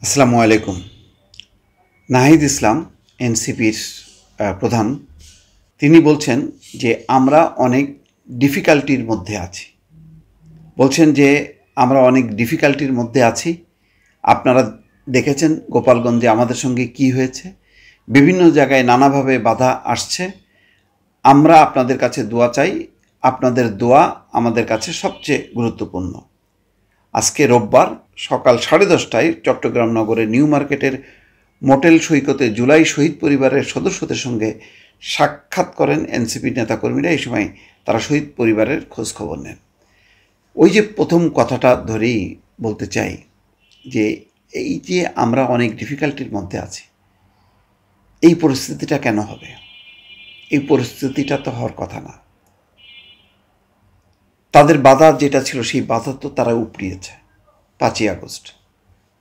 আসসালামু আলাইকুম। নাহিদ ইসলাম এনসিপির প্রধান, তিনি বলছেন যে আমরা অনেক ডিফিকাল্টির মধ্যে আছি। বলছেন যে আমরা অনেক ডিফিকাল্টির মধ্যে আছি। আপনারা দেখেছেন গোপালগঞ্জে আমাদের সঙ্গে কি হয়েছে। বিভিন্ন জায়গায় নানাভাবে বাধা আসছে। আমরা আপনাদের কাছে দোয়া চাই। আপনাদের দোয়া আমাদের কাছে সবচেয়ে গুরুত্বপূর্ণ। আজকে রোববার সকাল 10:30টায় চট্টগ্রাম নগরের নিউ মার্কেটের মোটেল সৈকতে জুলাই শহীদ পরিবারের সদস্যদের সঙ্গে সাক্ষাৎ করেন এনসিপির নেতাকর্মীরা। এই সময় তারা শহীদ পরিবারের খোঁজখবর নেন। ওই যে প্রথম কথাটা ধরেই বলতে চাই যে এই যে আমরা অনেক ডিফিকাল্টির মধ্যে আছি, এই পরিস্থিতিটা কেন হবে? এই পরিস্থিতিটা তো হওয়ার কথা না। তাদের বাধা যেটা ছিল সেই বাধা তো তারা উপড়িয়েছে 5ই আগস্ট।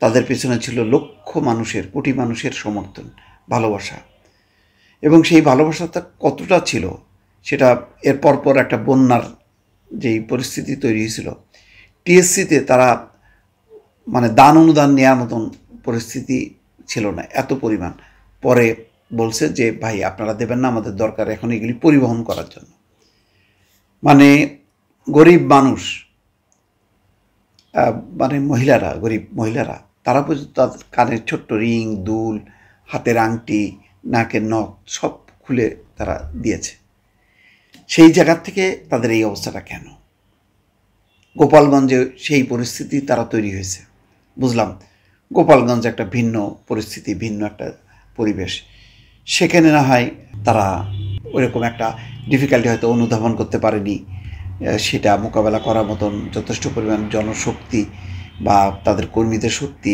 তাদের পেছনে ছিল লক্ষ মানুষের, কোটি মানুষের সমর্থন, ভালোবাসা। এবং সেই ভালোবাসাটা কতটা ছিল সেটা এর পরপর একটা বন্যার যেই পরিস্থিতি তৈরি হয়েছিল, টিএসসিতে তারা মানে দান অনুদান নেওয়ার মতন পরিস্থিতি ছিল না, এত পরিমাণ। পরে বলছে যে ভাই আপনারা দেবেন না, আমাদের দরকার এখন এগুলি পরিবহন করার জন্য। মানে গরিব মানুষ, মানে মহিলারা, গরিব মহিলারা, তারা পর্যন্ত তাদের কানের ছোট্ট রিং, দুল, হাতের আংটি, নাকের নখ সব খুলে তারা দিয়েছে। সেই জায়গার থেকে তাদের এই অবস্থাটা কেন? গোপালগঞ্জে সেই পরিস্থিতি তারা তৈরি হয়েছে, বুঝলাম। গোপালগঞ্জ একটা ভিন্ন পরিস্থিতি, ভিন্ন একটা পরিবেশ। সেখানে না হয় তারা ওইরকম একটা ডিফিকাল্টি হয়তো অনুধাবন করতে পারেনি, সেটা মোকাবেলা করার মতন যথেষ্ট পরিমাণ জনশক্তি বা তাদের কর্মীদের শক্তি,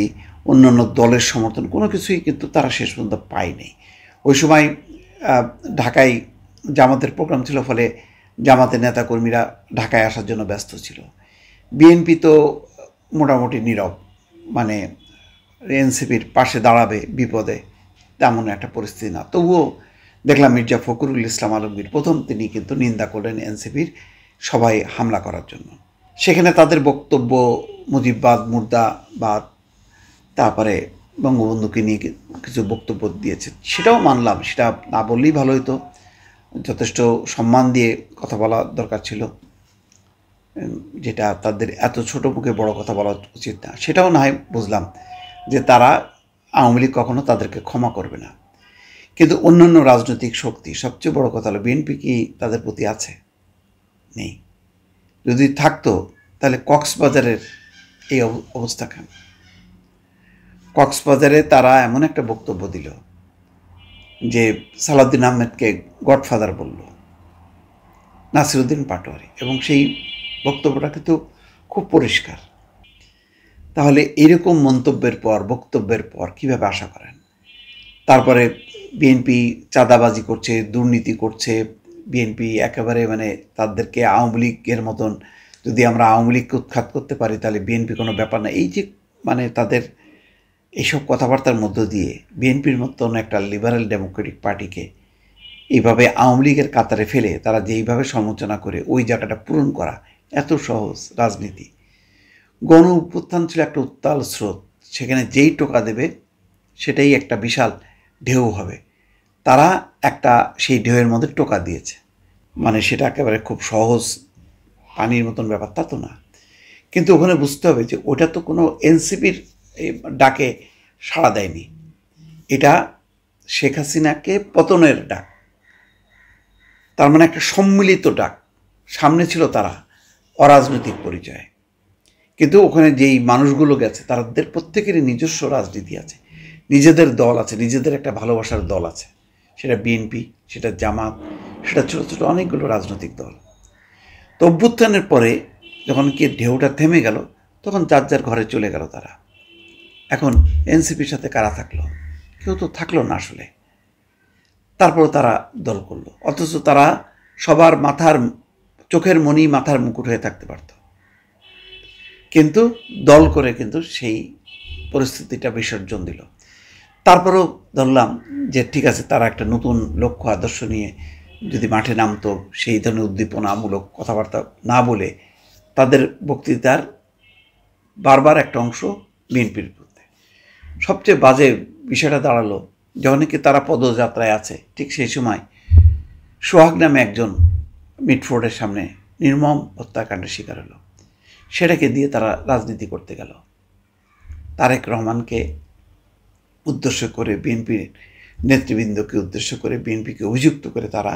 অন্যান্য দলের সমর্থন কোনো কিছুই কিন্তু তারা শেষ পর্যন্ত পায়নি। ওই সময় ঢাকায় জামাতের প্রোগ্রাম ছিল, ফলে জামাতের নেতাকর্মীরা ঢাকায় আসার জন্য ব্যস্ত ছিল। বিএনপি তো মোটামুটি নীরব, মানে এনসিপির পাশে দাঁড়াবে বিপদে তেমন একটা পরিস্থিতি না। তবুও দেখলাম মির্জা ফখরুল ইসলাম আলমগীর প্রথম, তিনি কিন্তু নিন্দা করলেন এনসিপির সবাই হামলা করার জন্য। সেখানে তাদের বক্তব্য মুজিববাদ, মুর্দাবাদ, তারপরে বঙ্গবন্ধুকে নিয়ে কিছু বক্তব্য দিয়েছে, সেটাও মানলাম। সেটা না বললেই ভালো হতো, যথেষ্ট সম্মান দিয়ে কথা বলা দরকার ছিল, যেটা তাদের এত ছোট মুখে বড় কথা বলা উচিত না। সেটাও না হয় বুঝলাম যে তারা, আওয়ামী লীগ কখনো তাদেরকে ক্ষমা করবে না। কিন্তু অন্যান্য রাজনৈতিক শক্তি, সবচেয়ে বড় কথা হলো বিএনপি কি তাদের প্রতি আছে? নেই। যদি থাকতো তাহলে কক্সবাজারের এই অবস্থা কেন? কক্সবাজারে তারা এমন একটা বক্তব্য দিল যে সালাউদ্দিন আহমেদকে গডফাদার বলল নাসিরুদ্দিন পাটোয়ারি, এবং সেই বক্তব্যটা কিন্তু খুব পরিষ্কার। তাহলে এরকম মন্তব্যের পর, বক্তব্যের পর কীভাবে আশা করেন? তারপরে বিএনপি চাঁদাবাজি করছে, দুর্নীতি করছে, বিএনপি একেবারে মানে তাদেরকে আওয়ামী লীগের মতন, যদি আমরা আওয়ামী লীগকে উৎখাত করতে পারি তাহলে বিএনপি কোনো ব্যাপার না। এই যে মানে তাদের এইসব কথাবার্তার মধ্য দিয়ে বিএনপির মতন একটা লিবারেল ডেমোক্রেটিক পার্টিকে এইভাবে আওয়ামী লীগের কাতারে ফেলে তারা যেইভাবে সমালোচনা করে ওই জায়গাটা পূরণ করা এত সহজ রাজনীতি? গণ অভ্যুত্থান ছিল একটা উত্তাল স্রোত, সেখানে যেই টোকা দেবে সেটাই একটা বিশাল ঢেউ হবে। তারা একটা সেই ঢেউয়ের মধ্যে টোকা দিয়েছে, মানে সেটা একেবারে খুব সহজ পানির মতন ব্যাপার তা তো না। কিন্তু ওখানে বুঝতে হবে যে ওটা তো কোনো এনসিপির ডাকে সাড়া দেয়নি, এটা শেখ হাসিনাকে পতনের ডাক, তার মানে একটা সম্মিলিত ডাক। সামনে ছিল তারা অরাজনৈতিক পরিচয়, কিন্তু ওখানে যেই মানুষগুলো গেছে তাদের প্রত্যেকেরই নিজস্ব রাজনীতি আছে, নিজেদের দল আছে, নিজেদের একটা ভালোবাসার দল আছে। সেটা বিএনপি, সেটা জামাত, সেটা ছোটো ছোটো অনেকগুলো রাজনৈতিক দল। তো অভ্যুত্থানের পরে যখন কি ঢেউটা থেমে গেল, তখন যার যার ঘরে চলে গেল তারা। এখন এনসিপির সাথে কারা থাকলো? কেউ তো থাকলো না আসলে। তারপরও তারা দল করলো, অথচ তারা সবার মাথার, চোখের মণি, মাথার মুকুট হয়ে থাকতে পারত, কিন্তু দল করে কিন্তু সেই পরিস্থিতিটা বিসর্জন দিল। তারপরেও ধরলাম যে ঠিক আছে, তারা একটা নতুন লক্ষ্য আদর্শ নিয়ে যদি মাঠে নামতো, সেই ধরনের উদ্দীপনামূলক কথাবার্তা না বলে তাদের বক্তৃতার বারবার একটা অংশ বিএনপির বিরুদ্ধে, সবচেয়ে বাজে বিষয়টা দাঁড়ালো যখন কি তারা পদযাত্রায় আছে, ঠিক সেই সময় সোহাগ নামে একজন মিটফোর্ডের সামনে নির্মম হত্যাকাণ্ডের শিকার হলো। সেটাকে দিয়ে তারা রাজনীতি করতে গেল। তারেক রহমানকে উদ্দেশ্য করে, বিএনপির নেতৃবৃন্দকে উদ্দেশ্য করে, বিএনপিকে অভিযুক্ত করে তারা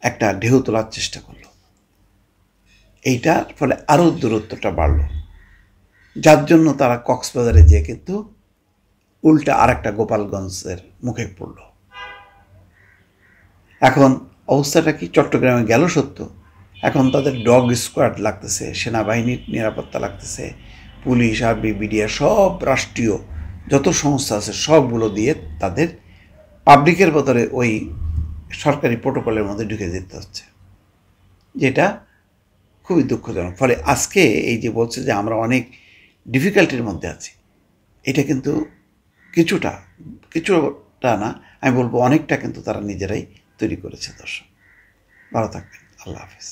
একটা ঢেউ তোলার চেষ্টা করলো। এইটার ফলে আরও দূরত্বটা বাড়ল, যার জন্য তারা কক্সবাজারে যেয়ে কিন্তু উল্টা আর একটা গোপালগঞ্জের মুখে পড়ল। এখন অবস্থাটা কি, চট্টগ্রামে গেল সত্য, এখন তাদের ডগ স্কোয়াড লাগতেছে, সেনাবাহিনীর নিরাপত্তা লাগতেছে, পুলিশ, আর্মি, বিডিআর, সব রাষ্ট্রীয় যত সংস্থা আছে সবগুলো দিয়ে তাদের পাবলিকের বদলে ওই সরকারি প্রোটোকলের মধ্যে ঢুকে যেতে হচ্ছে, যেটা খুবই দুঃখজনক। ফলে আজকে এই যে বলছে যে আমরা অনেক ডিফিকাল্টির মধ্যে আছি, এটা কিন্তু কিছুটা না, আমি বলবো অনেকটা কিন্তু তারা নিজেরাই তৈরি করেছে। দর্শক ভালো থাকবেন, আল্লাহ হাফেজ।